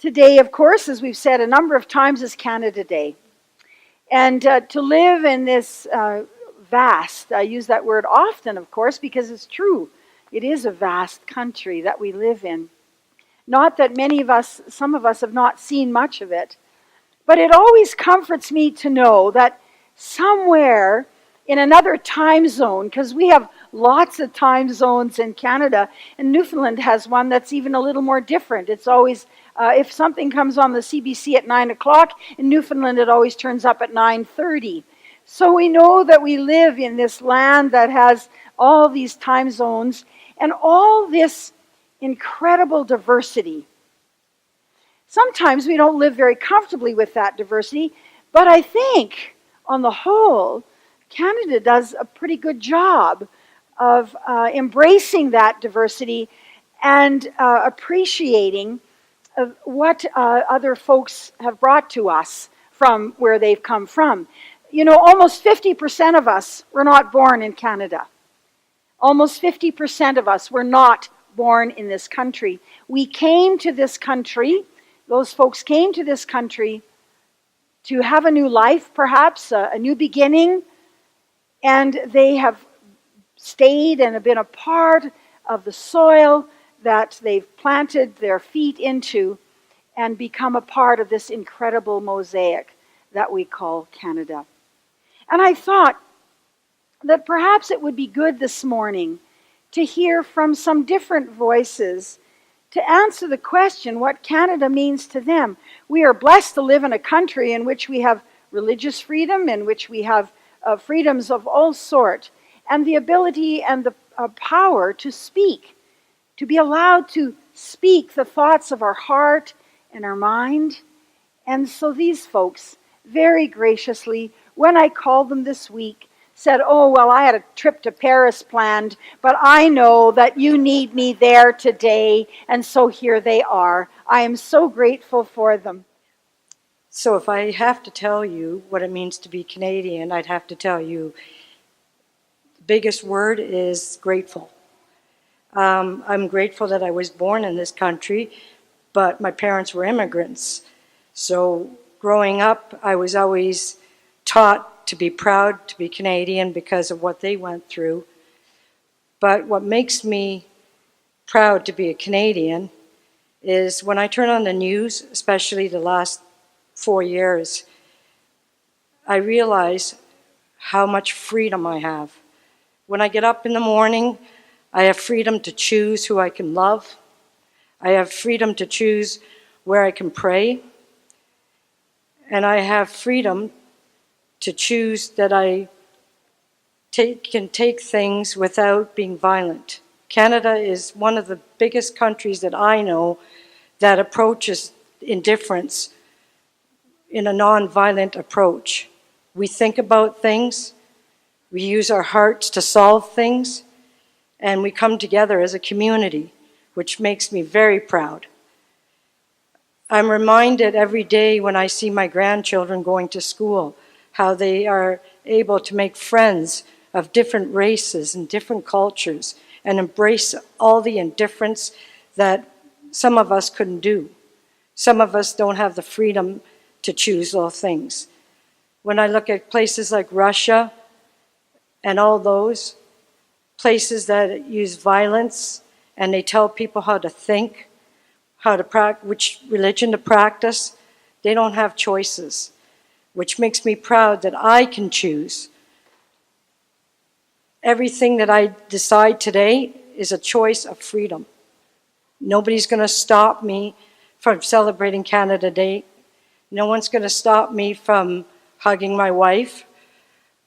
Today, of course, as we've said a number of times, is Canada Day. And to live in this vast, I use that word often, of course, because it's true. It is a vast country that we live in. Not that many of us, some of us have not seen much of it, but it always comforts me to know that somewhere in another time zone, because we have lots of time zones in Canada, and Newfoundland has one that's even a little more different. It's always, if something comes on the CBC at 9 o'clock, in Newfoundland it always turns up at 9:30. So we know that we live in this land that has all these time zones and all this incredible diversity. Sometimes we don't live very comfortably with that diversity, but I think, on the whole, Canada does a pretty good job of embracing that diversity and appreciating what other folks have brought to us from where they've come from. You know, almost 50% of us were not born in Canada. Almost 50% of us were not born in this country. We came to this country, those folks came to this country to have a new life, perhaps, a new beginning, and they have stayed and have been a part of the soil that they've planted their feet into and become a part of this incredible mosaic that we call Canada. And I thought that perhaps it would be good this morning to hear from some different voices to answer the question what Canada means to them. We are blessed to live in a country in which we have religious freedom, in which we have freedoms of all sort, and the ability and the power to speak, to be allowed to speak the thoughts of our heart and our mind. And so these folks, very graciously, when I called them this week, said, oh, well, I had a trip to Paris planned, but I know that you need me there today, and so here they are. I am so grateful for them. So if I have to tell you what it means to be Canadian, I'd have to tell you the biggest word is grateful. I'm grateful that I was born in this country, but my parents were immigrants. So growing up, I was always taught to be proud to be Canadian because of what they went through. But what makes me proud to be a Canadian is when I turn on the news, especially the last 4 years, I realize how much freedom I have. When I get up in the morning, I have freedom to choose who I can love. I have freedom to choose where I can pray. And I have freedom to choose that I can take things without being violent. Canada is one of the biggest countries that I know that approaches indifference in a non-violent approach. We think about things, we use our hearts to solve things, and we come together as a community, which makes me very proud. I'm reminded every day when I see my grandchildren going to school, how they are able to make friends of different races and different cultures and embrace all the indifference that some of us couldn't do. Some of us don't have the freedom to choose all things. When I look at places like Russia and all those places that use violence and they tell people how to think, how to practice, which religion to practice, they don't have choices, which makes me proud that I can choose. Everything that I decide today is a choice of freedom. Nobody's going to stop me from celebrating Canada Day. No one's going to stop me from hugging my wife.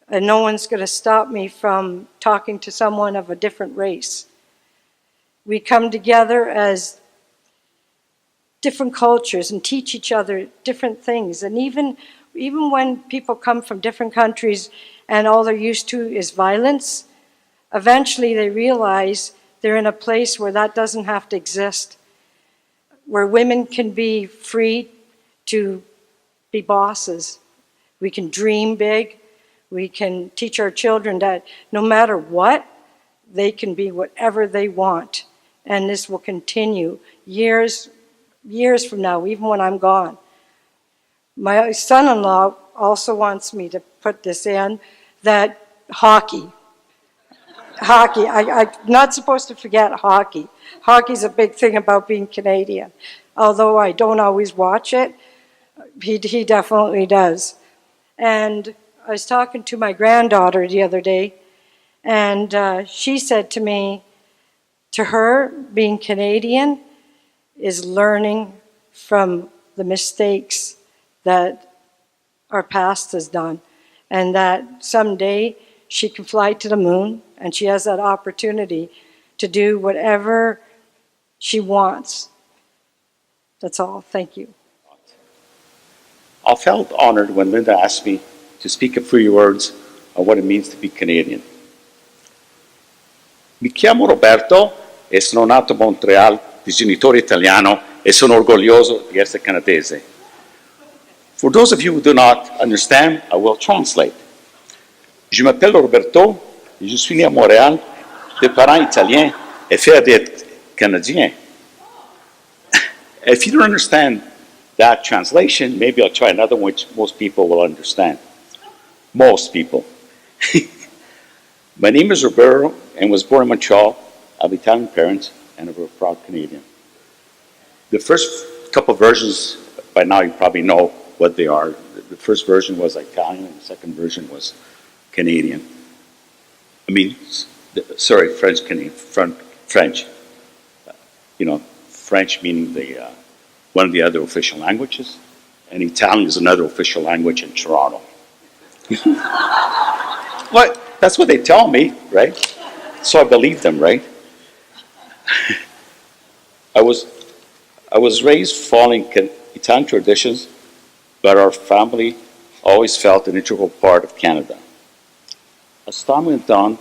And no one's going to stop me from talking to someone of a different race. We come together as different cultures and teach each other different things. And even when people come from different countries and all they're used to is violence, eventually they realize they're in a place where that doesn't have to exist, where women can be free to be bosses. We can dream big. We can teach our children that no matter what, they can be whatever they want. And this will continue years years from now, even when I'm gone. My son-in-law also wants me to put this in, that hockey, I'm not supposed to forget hockey. Hockey's a big thing about being Canadian. Although I don't always watch it, he definitely does. And I was talking to my granddaughter the other day, and she said to me, to her, being Canadian is learning from the mistakes that our past has done, and that someday she can fly to the moon, and she has that opportunity to do whatever she wants. That's all. Thank you. I felt honored when Linda asked me to speak a few words on what it means to be Canadian. Mi chiamo Roberto e sono nato a Montreal di genitori italiano e sono orgoglioso di essere canadese. For those of you who do not understand, I will translate. Je m'appelle Roberto, je suis né à Montréal, de parents italiens et fier d'être canadien. If you don't understand that translation, maybe I'll try another one which most people will understand. Most people. My name is Roberto and was born in Montreal. I have Italian parents and I'm a proud Canadian. The first couple versions, by now you probably know what they are. The first version was Italian and the second version was Canadian. French Canadian, French. French meaning one of the other official languages, and Italian is another official language in Toronto. What? That's what they tell me, right? So I believe them, right? I was raised following Italian traditions, but our family always felt an integral part of Canada. As time went on,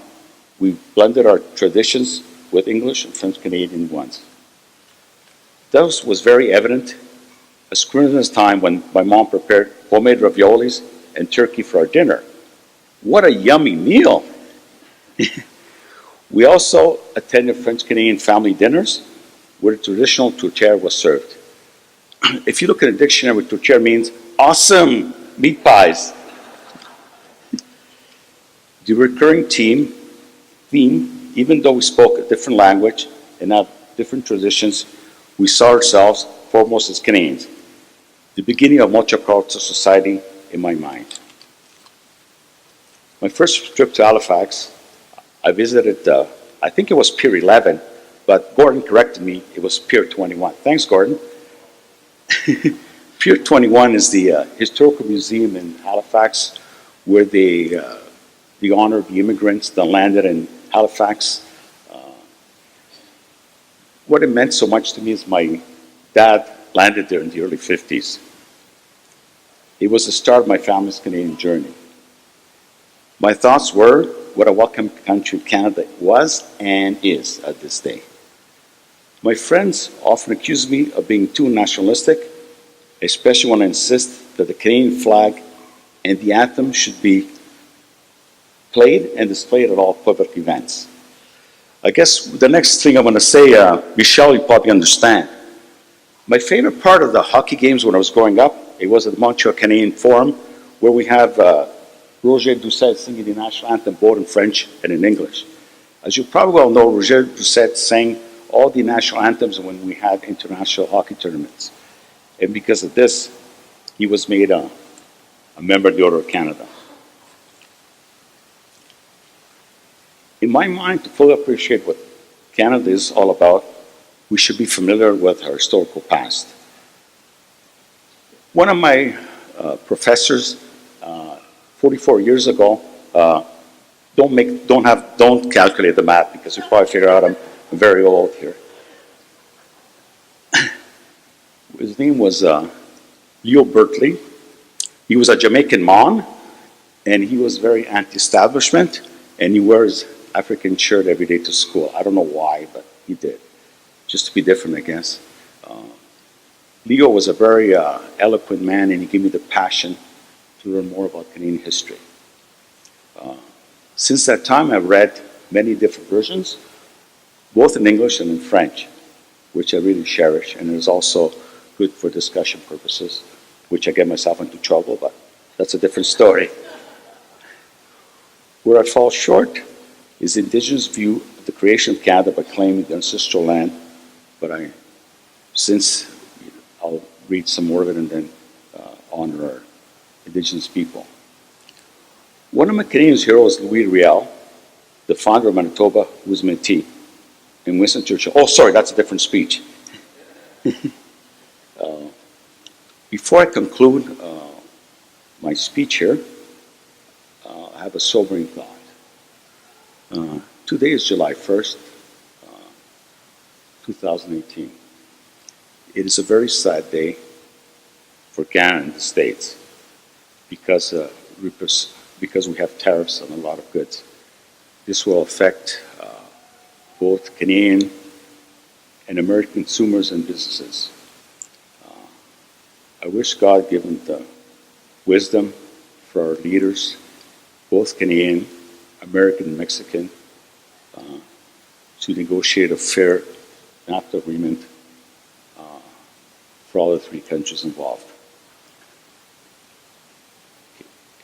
we blended our traditions with English and French Canadian ones. This was very evident at Christmas time when my mom prepared homemade raviolis and turkey for our dinner. What a yummy meal! We also attended French Canadian family dinners where the traditional tourtière was served. If you look at a dictionary, tourtière means awesome meat pies. The recurring theme, even though we spoke a different language and have different traditions, we saw ourselves foremost as Canadians, the beginning of multicultural society in my mind. My first trip to Halifax, I visited, I think it was Pier 11, but Gordon corrected me, it was Pier 21. Thanks, Gordon. Pier 21 is the historical museum in Halifax where they honor the immigrants that landed in Halifax. What it meant so much to me is my dad landed there in the early 50s. It was the start of my family's Canadian journey. My thoughts were what a welcome country Canada was and is at this day. My friends often accuse me of being too nationalistic, especially when I insist that the Canadian flag and the anthem should be played and displayed at all public events. I guess the next thing I'm going to say, Michelle, you probably understand. My favorite part of the hockey games when I was growing up, it was at the Montreal Canadian Forum, where we have Roger Doucet singing the national anthem both in French and in English. As you probably well know, Roger Doucet sang all the national anthems when we had international hockey tournaments. And because of this, he was made a member of the Order of Canada. In my mind, to fully appreciate what Canada is all about, we should be familiar with our historical past. One of my professors, 44 years ago, don't calculate the math because you probably figure out I'm very old here. His name was Leo Berkeley. He was a Jamaican Mon, and he was very anti-establishment, and he wears African shirt every day to school. I don't know why, but he did. Just to be different, I guess. Leo was a very eloquent man, and he gave me the passion to learn more about Canadian history. Since that time, I've read many different versions, both in English and in French, which I really cherish. And there's also good for discussion purposes, which I get myself into trouble, but that's a different story. Where I fall short is the Indigenous view of the creation of Canada by claiming the ancestral land, but since I'll read some more of it and then honor our Indigenous people. One of my Canadian heroes is Louis Riel, the founder of Manitoba, who was Métis, and Winston Churchill. Oh, sorry, that's a different speech. Before I conclude my speech here, I have a sobering thought. Today is July 1st, 2018. It is a very sad day for Canada and the States because we have tariffs on a lot of goods. This will affect both Canadian and American consumers and businesses. I wish God given the wisdom for our leaders, both Canadian, American, and Mexican, to negotiate a fair NAFTA agreement for all the three countries involved.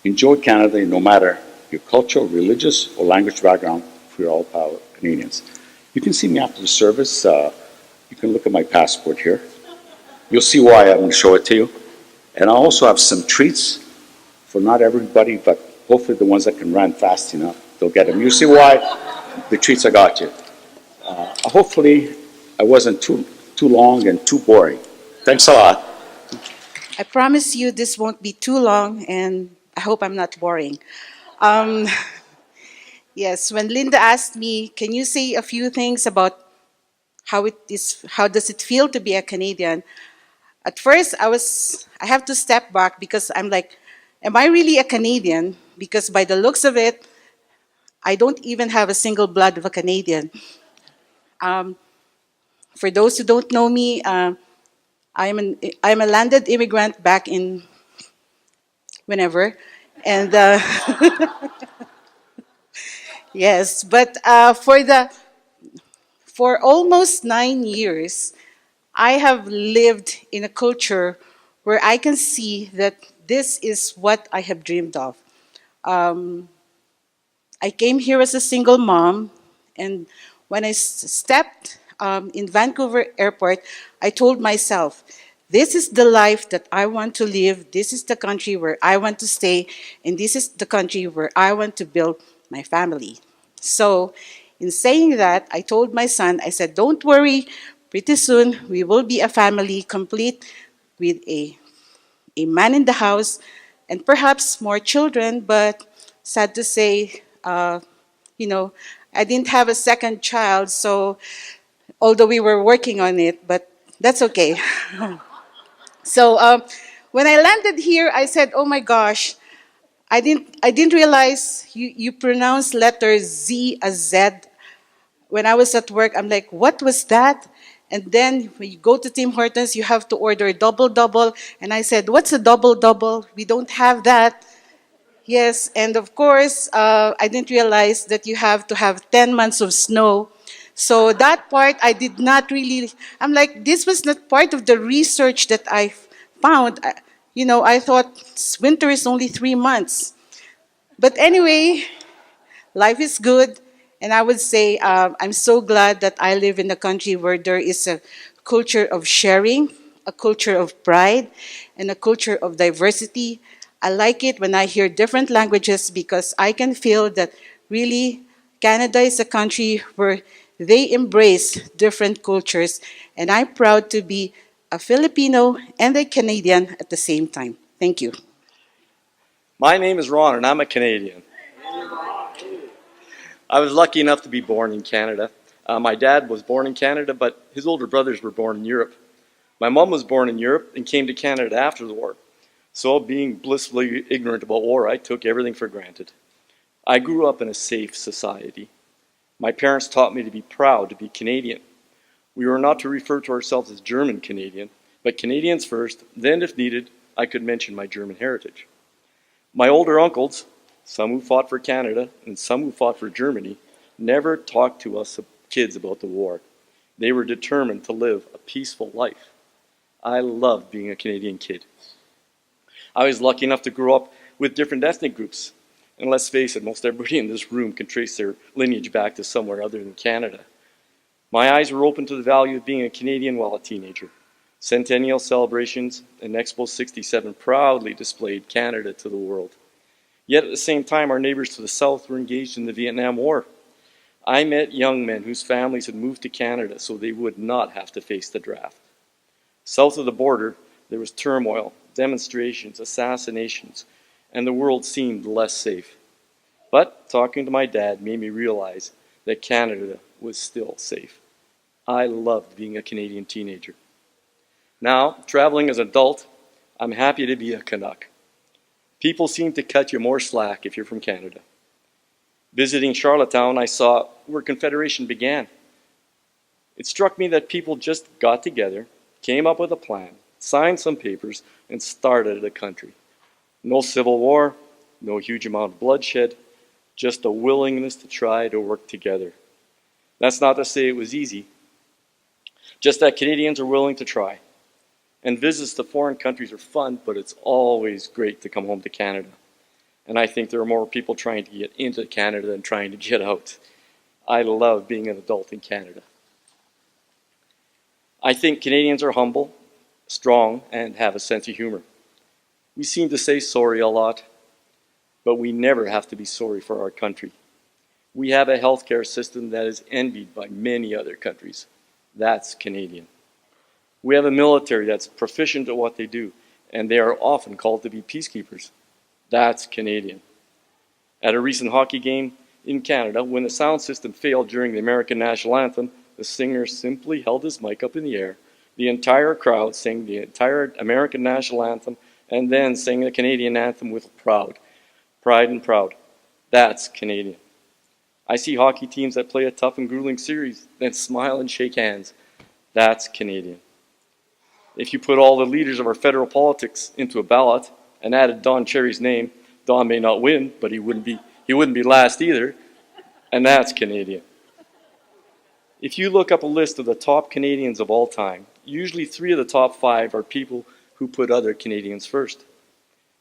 Enjoy Canada no matter your cultural, religious, or language background, for you're all proud Canadians. You can see me after the service. You can look at my passport here. You'll see why. I'm going to show it to you. And I also have some treats for not everybody, but hopefully the ones that can run fast enough, they'll get them. You see why? The treats I got you. Hopefully I wasn't too long and too boring. Thanks a lot. I promise you this won't be too long, and I hope I'm not boring. Um, yes, when Linda asked me, can you say a few things about how does it feel to be a Canadian? At first, I have to step back because I'm like, am I really a Canadian? Because by the looks of it, I don't even have a single blood of a Canadian. Um, for those who don't know me, I'm a landed immigrant back in whenever, and yes, but for almost 9 years, I have lived in a culture where I can see that this is what I have dreamed of. Um, I came here as a single mom, and when I stepped in Vancouver Airport, I told myself, this is the life that I want to live, this is the country where I want to stay, and this is the country where I want to build my family. So, in saying that, I told my son, I said, don't worry, pretty soon we will be a family complete with a man in the house and perhaps more children, but sad to say, I didn't have a second child, so although we were working on it, but that's okay. So when I landed here, I said, "Oh my gosh, I didn't realize you pronounce letters Z as Z." When I was at work, I'm like, "What was that?" And then when you go to Tim Hortons, you have to order a double double, and I said, "What's a double double? We don't have that." Yes, and of course, I didn't realize that you have to have 10 months of snow. So that part I did not really, I'm like, this was not part of the research that I found. I thought winter is only 3 months. But anyway, life is good. And I would say I'm so glad that I live in a country where there is a culture of sharing, a culture of pride, and a culture of diversity. I like it when I hear different languages because I can feel that really Canada is a country where they embrace different cultures. And I'm proud to be a Filipino and a Canadian at the same time. Thank you. My name is Ron, and I'm a Canadian. I was lucky enough to be born in Canada. My dad was born in Canada, but his older brothers were born in Europe. My mom was born in Europe and came to Canada after the war. So, being blissfully ignorant about war, I took everything for granted. I grew up in a safe society. My parents taught me to be proud to be Canadian. We were not to refer to ourselves as German Canadian, but Canadians first, then, if needed, I could mention my German heritage. My older uncles, some who fought for Canada and some who fought for Germany, never talked to us kids about the war. They were determined to live a peaceful life. I loved being a Canadian kid. I was lucky enough to grow up with different ethnic groups. And let's face it, most everybody in this room can trace their lineage back to somewhere other than Canada. My eyes were open to the value of being a Canadian while a teenager. Centennial celebrations and Expo 67 proudly displayed Canada to the world. Yet at the same time, our neighbors to the south were engaged in the Vietnam War. I met young men whose families had moved to Canada so they would not have to face the draft. South of the border, there was turmoil, demonstrations, assassinations, and the world seemed less safe. But talking to my dad made me realize that Canada was still safe. I loved being a Canadian teenager. Now, traveling as an adult, I'm happy to be a Canuck. People seem to cut you more slack if you're from Canada. Visiting Charlottetown, I saw where Confederation began. It struck me that people just got together, came up with a plan, signed some papers, and started a country. No civil war, no huge amount of bloodshed, just a willingness to try to work together. That's not to say it was easy, just that Canadians are willing to try. And visits to foreign countries are fun, but it's always great to come home to Canada. And I think there are more people trying to get into Canada than trying to get out. I love being an adult in Canada. I think Canadians are humble, strong, and have a sense of humor. We seem to say sorry a lot, but we never have to be sorry for our country. We have a healthcare system that is envied by many other countries. That's Canadian. We have a military that's proficient at what they do, and they are often called to be peacekeepers. That's Canadian. At a recent hockey game in Canada, when the sound system failed during the American national anthem, the singer simply held his mic up in the air. The entire crowd sang the entire American national anthem and then sang the Canadian anthem with pride and proud. That's Canadian. I see hockey teams that play a tough and grueling series, then smile and shake hands. That's Canadian. If you put all the leaders of our federal politics into a ballot and added Don Cherry's name, Don may not win, but he wouldn't be last either, and that's Canadian. If you look up a list of the top Canadians of all time, usually 3 of the top 5 are people who put other Canadians first.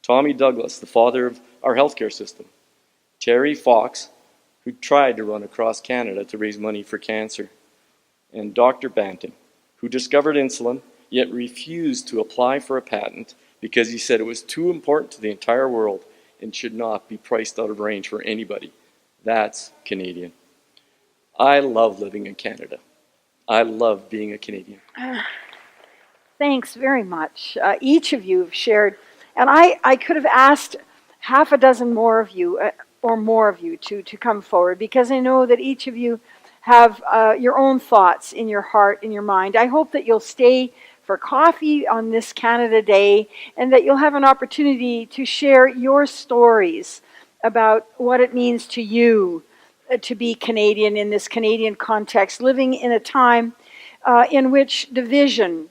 Tommy Douglas, the father of our healthcare system. Terry Fox, who tried to run across Canada to raise money for cancer. And Dr. Banting, who discovered insulin, yet refused to apply for a patent because he said it was too important to the entire world and should not be priced out of range for anybody. That's Canadian. I love living in Canada. I love being a Canadian. Thanks very much. Each of you have shared, and I could have asked half a dozen more of you, or more of you to come forward, because I know that each of you have your own thoughts in your heart, in your mind. I hope that you'll stay for coffee on this Canada Day, and that you'll have an opportunity to share your stories about what it means to you to be Canadian in this Canadian context, living in a time in which division.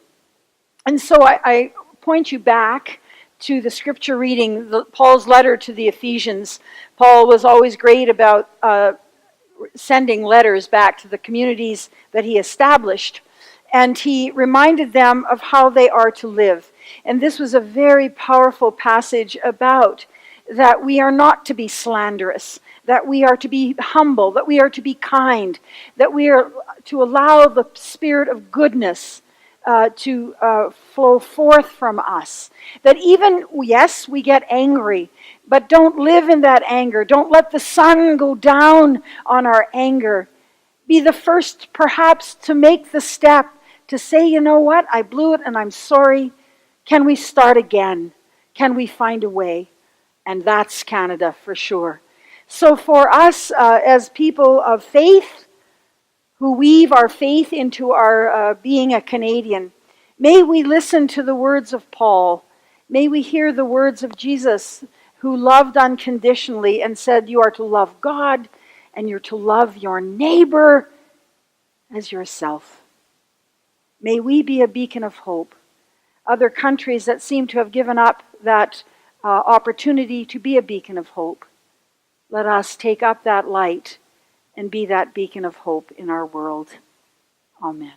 And so I point you back to the scripture reading, Paul's letter to the Ephesians. Paul was always great about sending letters back to the communities that he established. And he reminded them of how they are to live. And this was a very powerful passage about that we are not to be slanderous, that we are to be humble, that we are to be kind, that we are to allow the spirit of goodness to flow forth from us. That even, yes, we get angry, but don't live in that anger. Don't let the sun go down on our anger. Be the first, perhaps, to make the step to say, you know what, I blew it and I'm sorry. Can we start again? Can we find a way? And that's Canada for sure. So for us as people of faith, who weave our faith into our being a Canadian, may we listen to the words of Paul. May we hear the words of Jesus, who loved unconditionally and said, you are to love God and you're to love your neighbor as yourself. May we be a beacon of hope. Other countries that seem to have given up that opportunity to be a beacon of hope, let us take up that light and be that beacon of hope in our world. Amen.